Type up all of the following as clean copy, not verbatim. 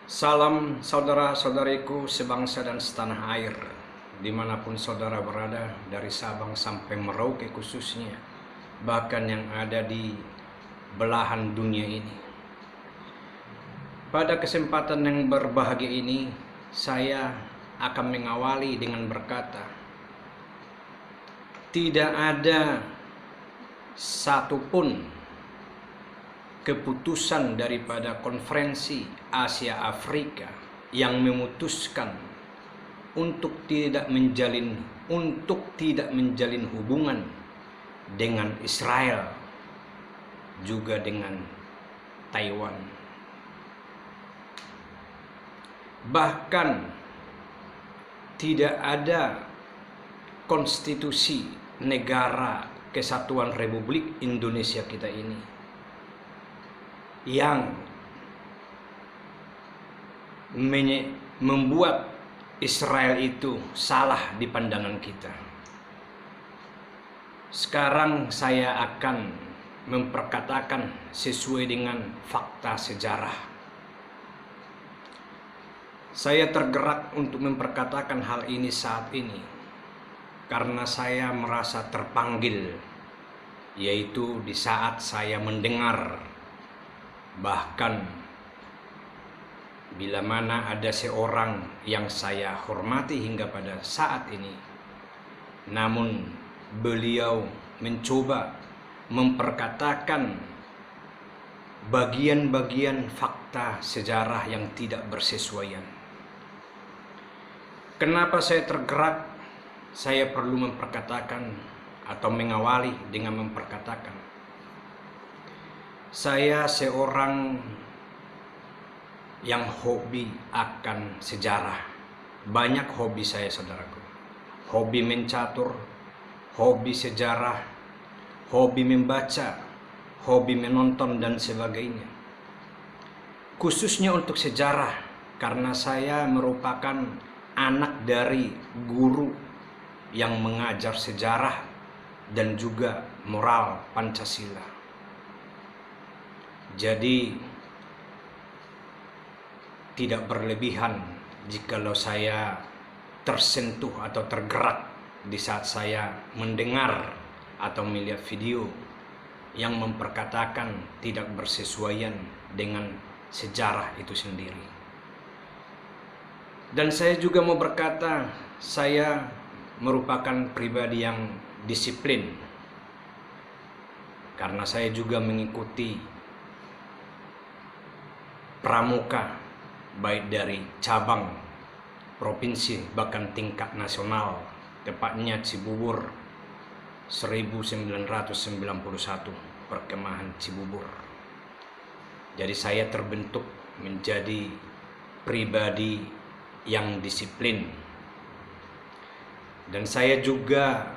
Salam saudara-saudariku sebangsa dan setanah air, dimanapun saudara berada, dari Sabang sampai Merauke khususnya, bahkan yang ada di belahan dunia ini. Pada kesempatan yang berbahagia ini, saya akan mengawali dengan berkata, tidak ada satupun keputusan daripada konferensi Asia Afrika yang memutuskan untuk tidak menjalin hubungan dengan Israel juga dengan Taiwan. Bahkan tidak ada konstitusi negara kesatuan Republik Indonesia kita ini yang membuat Israel itu salah di pandangan kita. Sekarang saya akan memperkatakan sesuai dengan fakta sejarah. Saya tergerak untuk memperkatakan hal ini saat ini karena saya merasa terpanggil, yaitu di saat saya mendengar, bahkan bila mana ada seorang yang saya hormati hingga pada saat ini, namun beliau mencoba memperkatakan bagian-bagian fakta sejarah yang tidak bersesuaian. Kenapa saya tergerak? Saya perlu memperkatakan atau mengawali dengan memperkatakan, saya seorang yang hobi akan sejarah. Banyak hobi saya, saudaraku. Hobi mencatur, hobi sejarah, hobi membaca, hobi menonton, dan sebagainya. Khususnya untuk sejarah, karena saya merupakan anak dari guru yang mengajar sejarah dan juga moral Pancasila. Jadi tidak berlebihan jikalau saya tersentuh atau tergerak di saat saya mendengar atau melihat video yang memperkatakan tidak bersesuaian dengan sejarah itu sendiri. Dan saya juga mau berkata, saya merupakan pribadi yang disiplin karena saya juga mengikuti pramuka baik dari cabang, provinsi, bahkan tingkat nasional, tepatnya Cibubur 1991, perkemahan Cibubur. Jadi saya terbentuk menjadi pribadi yang disiplin. Dan saya juga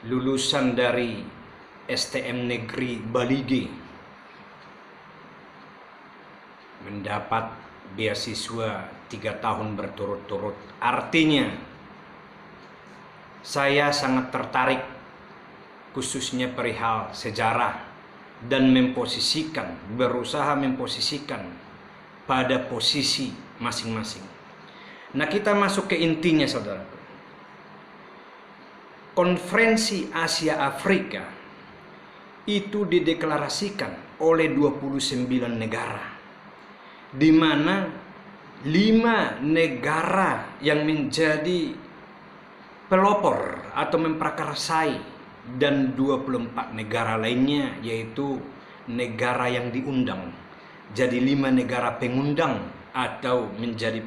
lulusan dari STM Negeri Balige, mendapat beasiswa 3 tahun berturut-turut. Artinya saya sangat tertarik khususnya perihal sejarah dan berusaha memposisikan pada posisi masing-masing. Nah, kita masuk ke intinya, saudara. Konferensi Asia Afrika itu dideklarasikan oleh 29 negara, di mana 5 negara yang menjadi pelopor atau memprakarsai, dan 24 negara lainnya yaitu negara yang diundang. Jadi 5 negara pengundang atau menjadi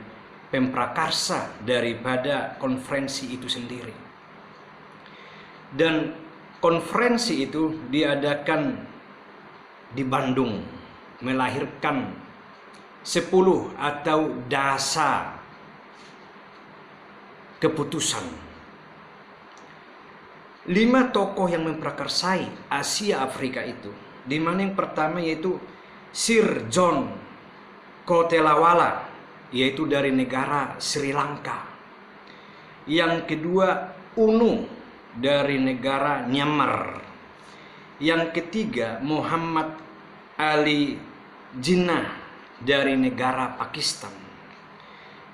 pemprakarsa daripada konferensi itu sendiri. Dan konferensi itu diadakan di Bandung, melahirkan 10 atau dasar keputusan. 5 tokoh yang memprakarsai Asia Afrika itu, di mana yang pertama yaitu Sir John Kotelawala, yaitu dari negara Sri Lanka. Yang kedua UNU dari negara Myanmar. Yang ketiga Muhammad Ali Jinnah dari negara Pakistan.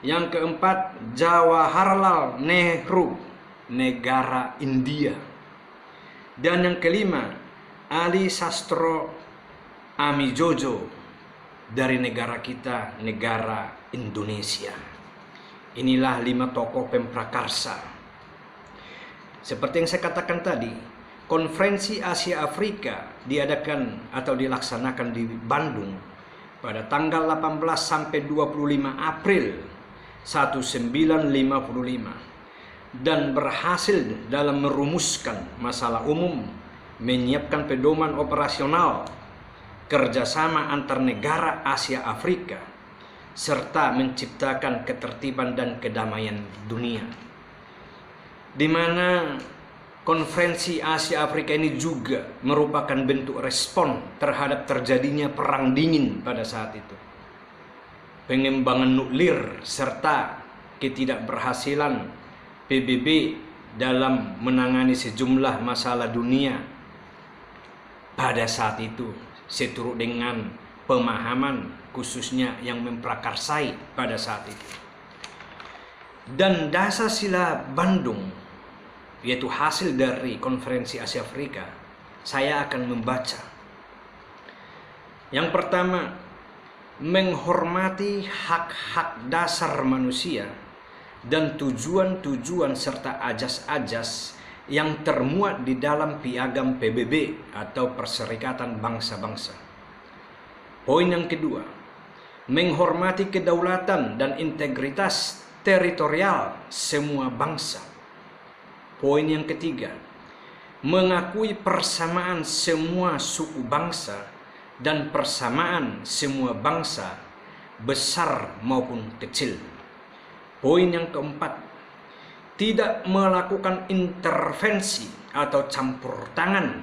Yang keempat, Jawaharlal Nehru, negara India. Dan yang kelima, Ali Sastro Amijojo dari negara kita, negara Indonesia. Inilah 5 tokoh pemprakarsa. Seperti yang saya katakan tadi, Konferensi Asia Afrika diadakan atau dilaksanakan di Bandung pada tanggal 18 sampai 25 April 1955 dan berhasil dalam merumuskan masalah umum, menyiapkan pedoman operasional kerjasama antar negara Asia Afrika, serta menciptakan ketertiban dan kedamaian dunia. Di mana Konferensi Asia Afrika ini juga merupakan bentuk respon terhadap terjadinya perang dingin pada saat itu. Pengembangan nuklir serta ketidakberhasilan PBB dalam menangani sejumlah masalah dunia pada saat itu, seturut dengan pemahaman khususnya yang memprakarsai pada saat itu. Dan dasar sila Bandung, yaitu hasil dari Konferensi Asia Afrika, saya akan membaca. Yang pertama, menghormati hak-hak dasar manusia dan tujuan-tujuan serta ajas-ajas yang termuat di dalam piagam PBB atau Perserikatan Bangsa-Bangsa. Poin yang kedua, menghormati kedaulatan dan integritas teritorial semua bangsa. Poin yang ketiga, mengakui persamaan semua suku bangsa dan persamaan semua bangsa, besar maupun kecil. Poin yang keempat, tidak melakukan intervensi atau campur tangan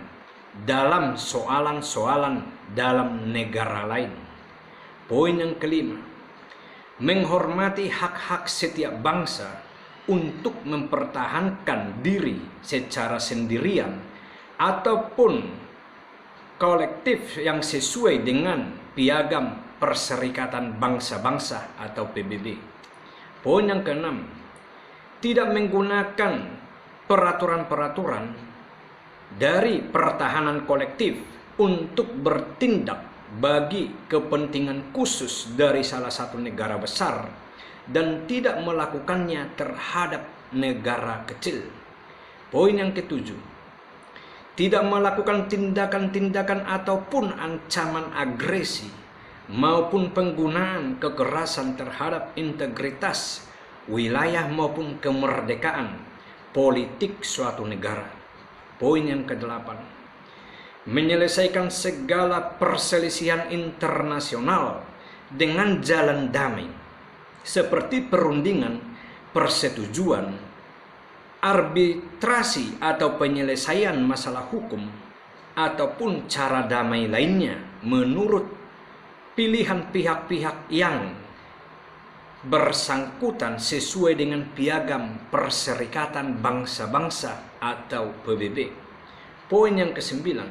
dalam soalan-soalan dalam negara lain. Poin yang kelima, menghormati hak-hak setiap bangsa untuk mempertahankan diri secara sendirian ataupun kolektif yang sesuai dengan piagam Perserikatan Bangsa-Bangsa atau PBB. Poin yang keenam, tidak menggunakan peraturan-peraturan dari pertahanan kolektif untuk bertindak bagi kepentingan khusus dari salah satu negara besar dan tidak melakukannya terhadap negara kecil. Poin yang ketujuh, tidak melakukan tindakan-tindakan ataupun ancaman agresi maupun penggunaan kekerasan terhadap integritas wilayah maupun kemerdekaan politik suatu negara. Poin yang kedelapan, menyelesaikan segala perselisihan internasional dengan jalan damai seperti perundingan, persetujuan, arbitrasi atau penyelesaian masalah hukum ataupun cara damai lainnya menurut pilihan pihak-pihak yang bersangkutan sesuai dengan piagam Perserikatan Bangsa-Bangsa atau PBB. Poin yang kesembilan,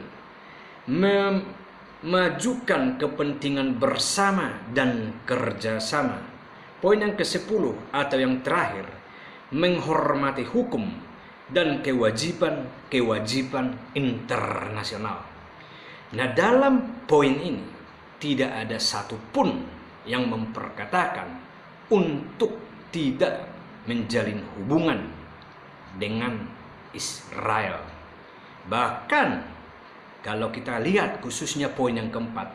memajukan kepentingan bersama dan kerjasama. Poin yang ke-10 atau yang terakhir, menghormati hukum dan kewajiban-kewajiban internasional. Nah, dalam poin ini tidak ada satupun yang memperkatakan untuk tidak menjalin hubungan dengan Israel. Bahkan kalau kita lihat khususnya poin yang keempat,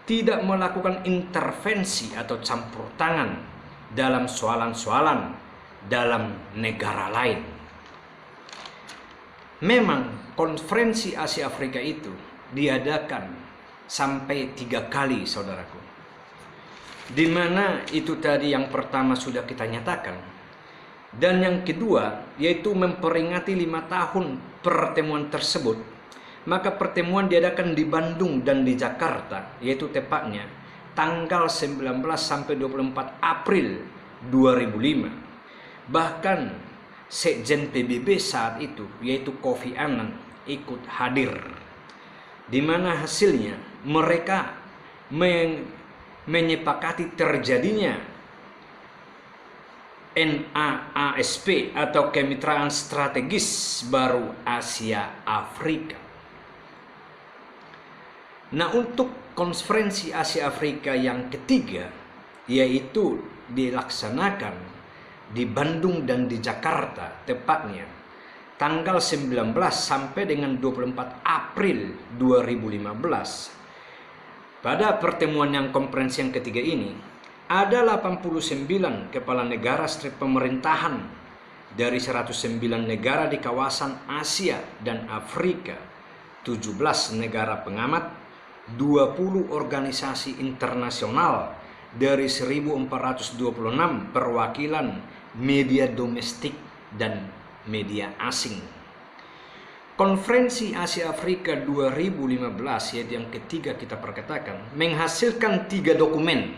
tidak melakukan intervensi atau campur tangan dalam soalan-soalan dalam negara lain. Memang Konferensi Asia Afrika itu diadakan sampai 3 kali, saudaraku. Di mana itu tadi yang pertama sudah kita nyatakan. Dan yang kedua yaitu memperingati 5 tahun pertemuan tersebut. Maka pertemuan diadakan di Bandung dan di Jakarta, yaitu tepatnya tanggal 19 sampai 24 April 2005. Bahkan Sekjen PBB saat itu yaitu Kofi Annan ikut hadir, di mana hasilnya mereka menyepakati terjadinya NAASP atau Kemitraan Strategis Baru Asia Afrika. Nah, untuk konferensi Asia Afrika yang ketiga, yaitu dilaksanakan di Bandung dan di Jakarta, tepatnya tanggal 19 sampai dengan 24 April 2015. Pada pertemuan yang konferensi yang ketiga ini, ada 89 kepala negara strip pemerintahan dari 109 negara di kawasan Asia dan Afrika, 17 negara pengamat, 20 organisasi internasional dari 1426 perwakilan media domestik dan media asing. Konferensi Asia Afrika 2015, yaitu yang ketiga kita perkatakan, menghasilkan 3 dokumen.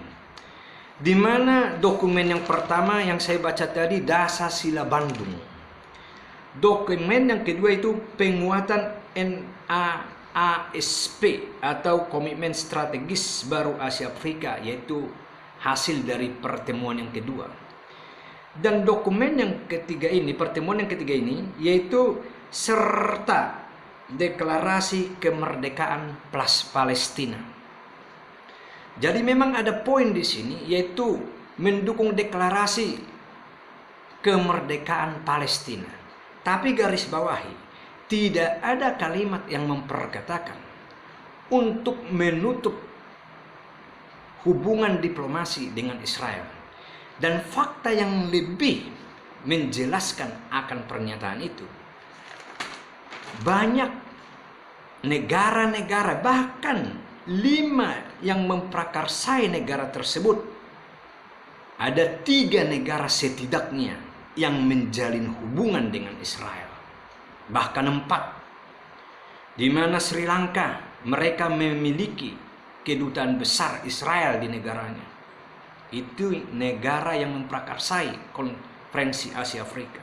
Di mana dokumen yang pertama yang saya baca tadi, Dasar-Sila Bandung. Dokumen yang kedua itu penguatan NAASP atau Komitmen Strategis Baru Asia Afrika, yaitu hasil dari pertemuan yang kedua. Dan dokumen yang ketiga ini, pertemuan yang ketiga ini, yaitu serta Deklarasi Kemerdekaan Palestina. Jadi memang ada poin di sini, yaitu mendukung deklarasi kemerdekaan Palestina. Tapi garis bawahi, tidak ada kalimat yang memperkatakan untuk menutup hubungan diplomasi dengan Israel. Dan fakta yang lebih menjelaskan akan pernyataan itu, banyak negara-negara, bahkan 5 yang memprakarsai negara tersebut, ada 3 negara setidaknya yang menjalin hubungan dengan Israel, bahkan 4, di mana Sri Lanka mereka memiliki kedutaan besar Israel di negaranya. Itu negara yang memprakarsai konferensi Asia Afrika.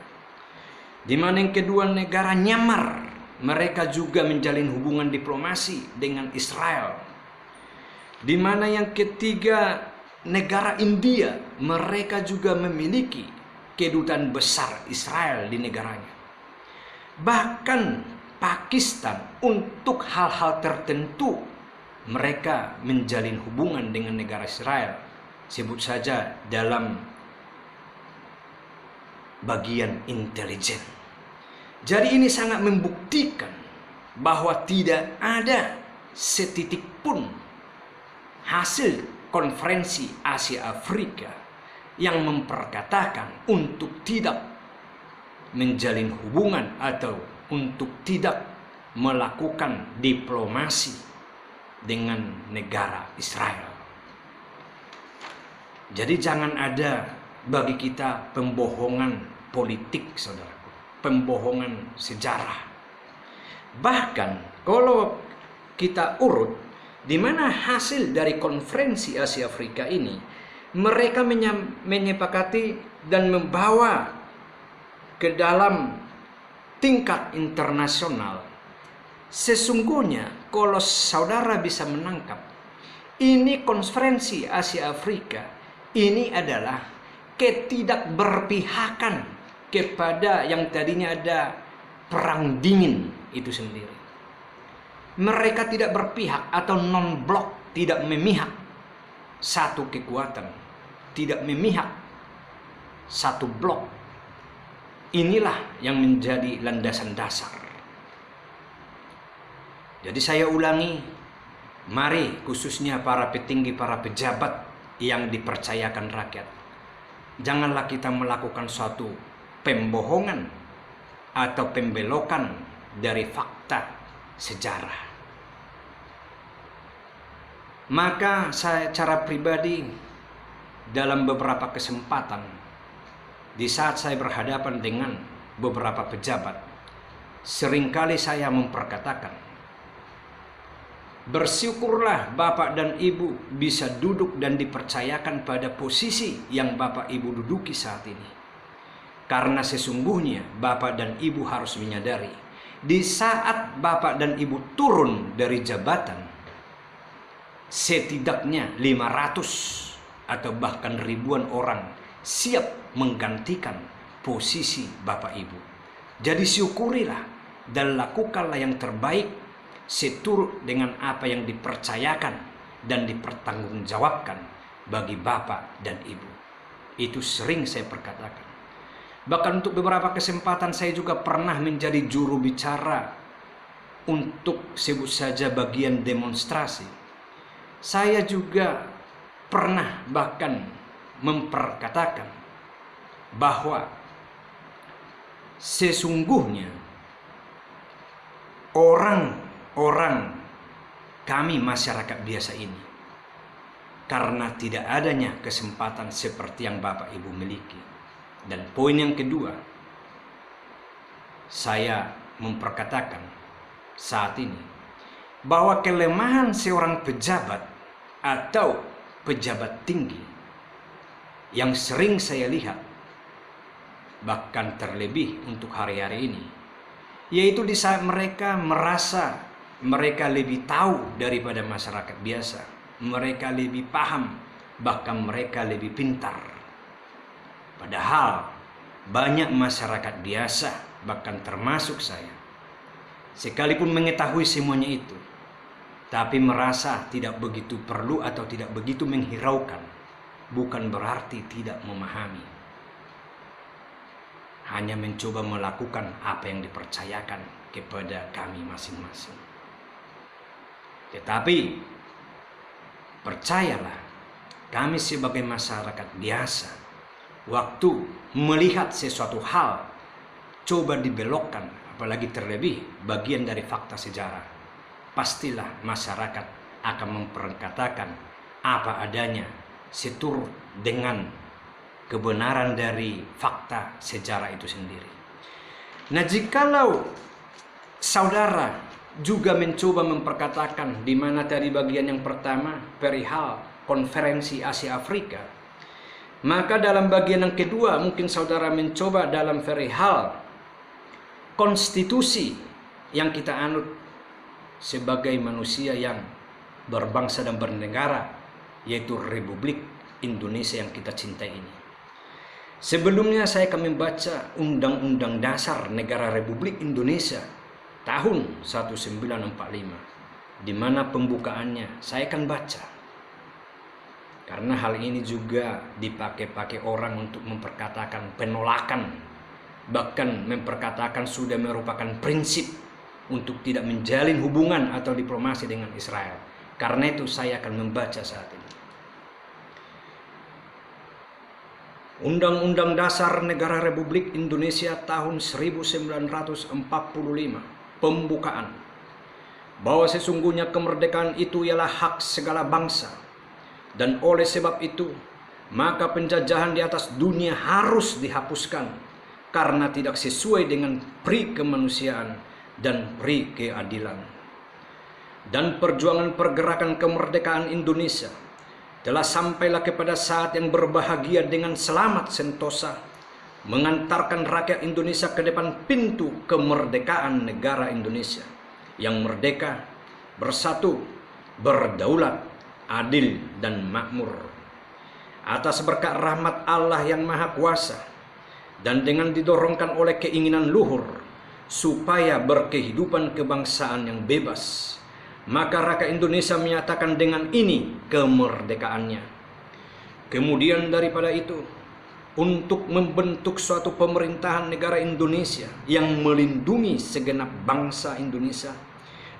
Di mana yang kedua negara Myanmar, mereka juga menjalin hubungan diplomasi dengan Israel. Di mana yang ketiga negara India, mereka juga memiliki kedutaan besar Israel di negaranya. Bahkan Pakistan untuk hal-hal tertentu mereka menjalin hubungan dengan negara Israel. Sebut saja dalam bagian intelijen. Jadi ini sangat membuktikan bahwa tidak ada setitik pun hasil konferensi Asia Afrika yang memperkatakan untuk tidak menjalin hubungan atau untuk tidak melakukan diplomasi dengan negara Israel. Jadi jangan ada bagi kita pembohongan politik, saudaraku, pembohongan sejarah. Bahkan kalau kita urut, di mana hasil dari konferensi Asia Afrika ini, mereka menyepakati dan membawa ke dalam tingkat internasional. Sesungguhnya kalau saudara bisa menangkap, ini konferensi Asia Afrika ini adalah ketidakberpihakan kepada yang tadinya ada perang dingin itu sendiri. Mereka tidak berpihak atau non-blok, tidak memihak satu kekuatan, tidak memihak satu blok. Inilah yang menjadi landasan dasar. Jadi saya ulangi, mari khususnya para petinggi, para pejabat yang dipercayakan rakyat, janganlah kita melakukan suatu pembohongan atau pembelokan dari fakta sejarah. Maka saya secara pribadi dalam beberapa kesempatan, di saat saya berhadapan dengan beberapa pejabat, seringkali saya memperkatakan, bersyukurlah Bapak dan Ibu bisa duduk dan dipercayakan pada posisi yang Bapak Ibu duduki saat ini. Karena sesungguhnya Bapak dan Ibu harus menyadari, di saat Bapak dan Ibu turun dari jabatan, setidaknya 500 atau bahkan ribuan orang siap menggantikan posisi Bapak Ibu. Jadi syukurilah dan lakukanlah yang terbaik seturut dengan apa yang dipercayakan dan dipertanggungjawabkan bagi Bapak dan Ibu. Itu sering saya perkatakan. Bahkan untuk beberapa kesempatan saya juga pernah menjadi juru bicara untuk sebut saja bagian demonstrasi. Saya juga pernah bahkan memperkatakan bahwa sesungguhnya orang-orang kami masyarakat biasa ini, karena tidak adanya kesempatan seperti yang Bapak Ibu miliki. Dan poin yang kedua, saya memperkatakan saat ini bahwa kelemahan seorang pejabat atau pejabat tinggi yang sering saya lihat, bahkan terlebih untuk hari-hari ini, yaitu di saat mereka merasa mereka lebih tahu daripada masyarakat biasa, mereka lebih paham, bahkan mereka lebih pintar. Padahal banyak masyarakat biasa, bahkan termasuk saya, sekalipun mengetahui semuanya itu, tapi merasa tidak begitu perlu atau tidak begitu menghiraukan, bukan berarti tidak memahami. Hanya mencoba melakukan apa yang dipercayakan kepada kami masing-masing. Tetapi percayalah, kami sebagai masyarakat biasa, waktu melihat sesuatu hal coba dibelokkan, apalagi terlebih bagian dari fakta sejarah, pastilah masyarakat akan memperkatakan apa adanya seturut dengan kebenaran dari fakta sejarah itu sendiri. Nah, jikalau saudara juga mencoba memperkatakan di mana tadi bagian yang pertama perihal konferensi Asia Afrika, maka dalam bagian yang kedua mungkin saudara mencoba dalam perihal konstitusi yang kita anut sebagai manusia yang berbangsa dan bernegara, yaitu Republik Indonesia yang kita cintai ini. Sebelumnya saya akan membaca Undang-Undang Dasar Negara Republik Indonesia tahun 1945, di mana pembukaannya saya akan baca. Karena hal ini juga dipakai-pakai orang untuk memperkatakan penolakan, bahkan memperkatakan sudah merupakan prinsip untuk tidak menjalin hubungan atau diplomasi dengan Israel. Karena itu saya akan membaca saat ini. Undang-Undang Dasar Negara Republik Indonesia tahun 1945, pembukaan, bahwa sesungguhnya kemerdekaan itu ialah hak segala bangsa, dan oleh sebab itu maka penjajahan di atas dunia harus dihapuskan karena tidak sesuai dengan pri kemanusiaan dan pri keadilan. Dan perjuangan pergerakan kemerdekaan Indonesia telah sampailah kepada saat yang berbahagia dengan selamat sentosa, mengantarkan rakyat Indonesia ke depan pintu kemerdekaan negara Indonesia yang merdeka, bersatu, berdaulat, adil dan makmur. Atas berkat rahmat Allah yang Maha Kuasa dan dengan didorongkan oleh keinginan luhur supaya berkehidupan kebangsaan yang bebas, maka rakyat Indonesia menyatakan dengan ini kemerdekaannya. Kemudian daripada itu, untuk membentuk suatu pemerintahan negara Indonesia yang melindungi segenap bangsa Indonesia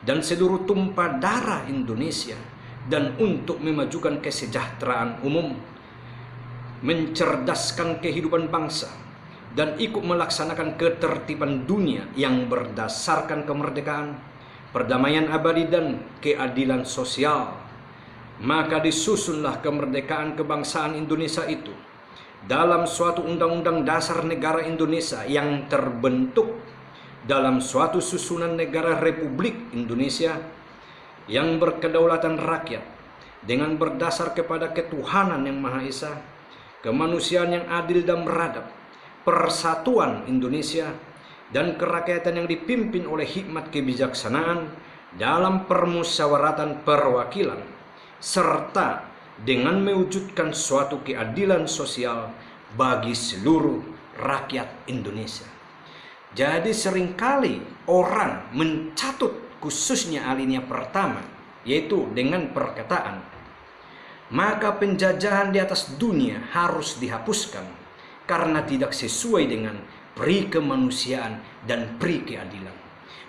dan seluruh tumpah darah Indonesia, dan untuk memajukan kesejahteraan umum, mencerdaskan kehidupan bangsa, dan ikut melaksanakan ketertiban dunia yang berdasarkan kemerdekaan, perdamaian abadi dan keadilan sosial. Maka disusunlah kemerdekaan kebangsaan Indonesia itu dalam suatu undang-undang dasar negara Indonesia yang terbentuk dalam suatu susunan negara Republik Indonesia yang berkedaulatan rakyat dengan berdasar kepada ketuhanan yang Maha Esa, kemanusiaan yang adil dan beradab, persatuan Indonesia, dan kerakyatan yang dipimpin oleh hikmat kebijaksanaan dalam permusyawaratan perwakilan, serta dengan mewujudkan suatu keadilan sosial bagi seluruh rakyat Indonesia. Jadi seringkali orang mencatut khususnya alinea pertama, yaitu dengan perkataan, maka penjajahan di atas dunia harus dihapuskan karena tidak sesuai dengan pri kemanusiaan dan pri keadilan.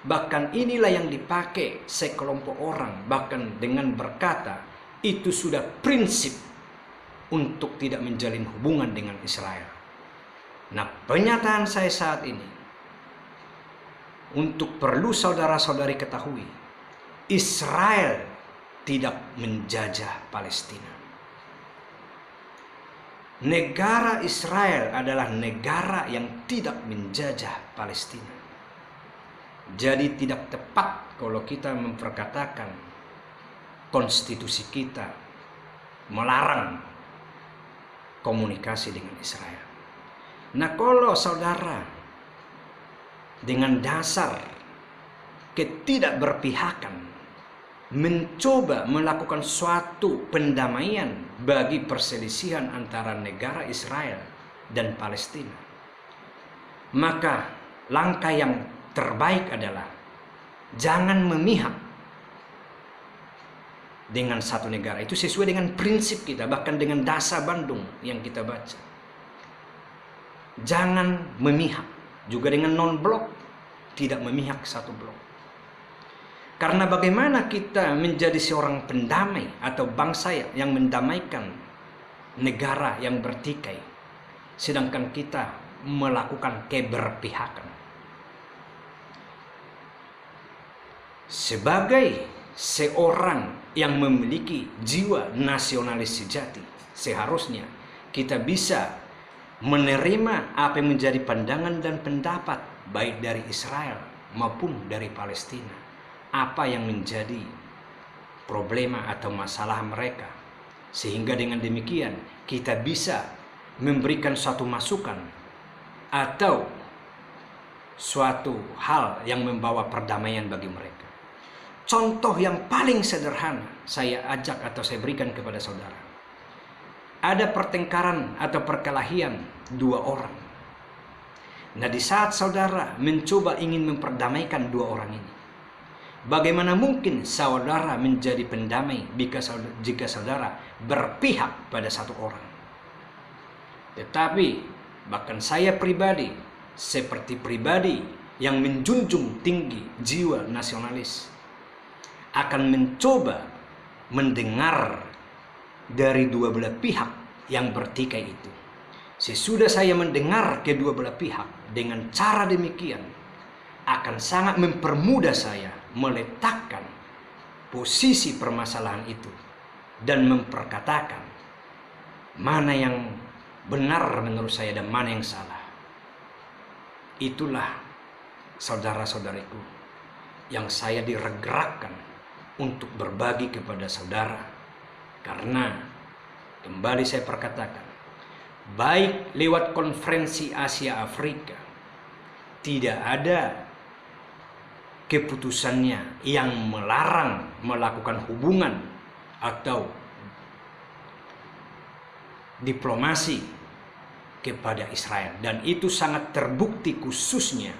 Bahkan inilah yang dipakai sekelompok orang, bahkan dengan berkata itu sudah prinsip untuk tidak menjalin hubungan dengan Israel. Nah, pernyataan saya saat ini untuk perlu saudara-saudari ketahui, Israel tidak menjajah Palestina. Negara Israel adalah negara yang tidak menjajah Palestina. Jadi tidak tepat kalau kita memperkatakan konstitusi kita melarang komunikasi dengan Israel. Nah, kalau saudara dengan dasar ketidakberpihakan mencoba melakukan suatu pendamaian bagi perselisihan antara negara Israel dan Palestina, maka langkah yang terbaik adalah jangan memihak dengan satu negara. Itu sesuai dengan prinsip kita, bahkan dengan dasar Bandung yang kita baca. Jangan memihak, juga dengan non-blok, tidak memihak satu blok. Karena bagaimana kita menjadi seorang pendamai atau bangsa yang mendamaikan negara yang bertikai, sedangkan kita melakukan keberpihakan. Sebagai seorang yang memiliki jiwa nasionalis sejati, seharusnya kita bisa menerima apa yang menjadi pandangan dan pendapat baik dari Israel maupun dari Palestina. Apa yang menjadi problema atau masalah mereka, sehingga dengan demikian kita bisa memberikan suatu masukan atau suatu hal yang membawa perdamaian bagi mereka. Contoh yang paling sederhana saya ajak atau saya berikan kepada saudara. Ada pertengkaran atau perkelahian dua orang. Nah, di saat saudara mencoba ingin memperdamaikan dua orang ini, bagaimana mungkin saudara menjadi pendamai jika saudara berpihak pada satu orang? Tetapi bahkan saya pribadi, seperti pribadi yang menjunjung tinggi jiwa nasionalis, akan mencoba mendengar dari dua belah pihak yang bertikai itu. Sesudah saya mendengar kedua belah pihak, dengan cara demikian akan sangat mempermudah saya meletakkan posisi permasalahan itu dan memperkatakan mana yang benar menurut saya dan mana yang salah. Itulah saudara-saudariku yang saya digerakkan untuk berbagi kepada saudara, karena kembali saya perkatakan, baik lewat konferensi Asia Afrika tidak ada keputusannya yang melarang melakukan hubungan atau diplomasi kepada Israel, dan itu sangat terbukti khususnya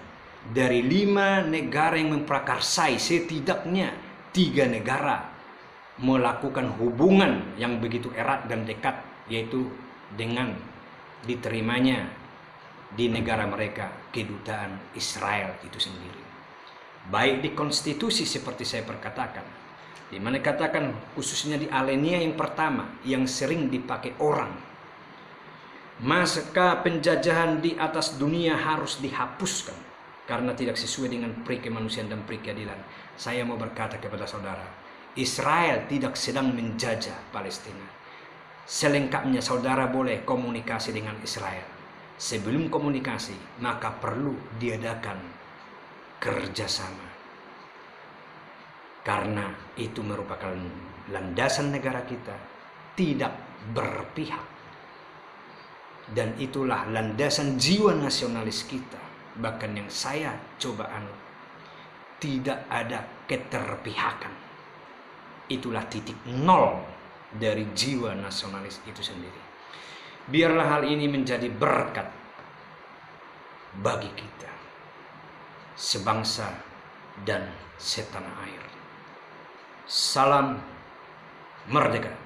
dari 5 negara yang memprakarsai, setidaknya 3 negara melakukan hubungan yang begitu erat dan dekat, yaitu dengan diterimanya di negara mereka kedutaan Israel itu sendiri. Baik di konstitusi seperti saya perkatakan, di mana katakan khususnya di alinea yang pertama yang sering dipakai orang, maka penjajahan di atas dunia harus dihapuskan karena tidak sesuai dengan pri kemanusiaan dan pri keadilan. Saya mau berkata kepada saudara, Israel tidak sedang menjajah Palestina. Selengkapnya saudara boleh komunikasi dengan Israel. Sebelum komunikasi, maka perlu diadakan kerjasama, karena itu merupakan landasan negara kita tidak berpihak, dan itulah landasan jiwa nasionalis kita. Bahkan yang saya coba anut, tidak ada keterpihakan. Itulah titik nol dari jiwa nasionalis itu sendiri. Biarlah hal ini menjadi berkat bagi kita sebangsa dan setanah air. Salam merdeka.